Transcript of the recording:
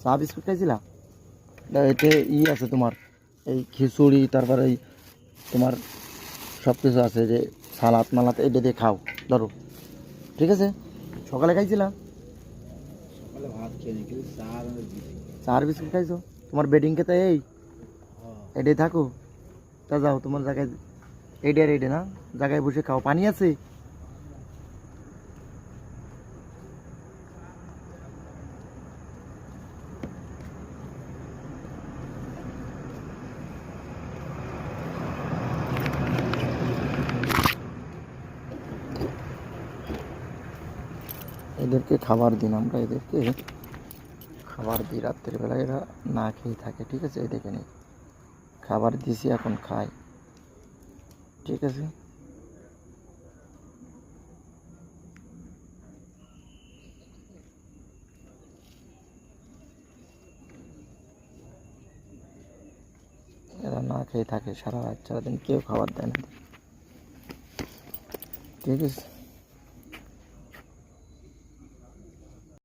চা বিস্কুট খাইছিলা? এতে আছে তোমার এই খিচুড়ি, তারপরে এই তোমার সব কিছু আছে, যে সালাদ মালাদ এটা দিয়ে খাও। ধরো, ঠিক আছে? সকালে খাইছিলা? সকালে ভাত খেয়ে নি, কিন্তু চা আর চা আর বিস্কুট খাইছো? তোমার বেডিং খেতে এটাই থাকো। তা যাও তোমার জায়গায়, এইটা আর এইটা না, জায়গায় বসে খাও। পানি আছে? এদেরকে খাবার দিন, আমরা এদেরকে খাবার দিই রাত্রিবেলা, এরা না খেয়ে থাকে, ঠিক আছে? এই দেখে নিই, খাবার দিয়েছি, এখন খায়, ঠিক আছে? এরা না খেয়ে থাকে সারা রাত সারাদিন, কেউ খাবার দেয় না, ঠিক আছে?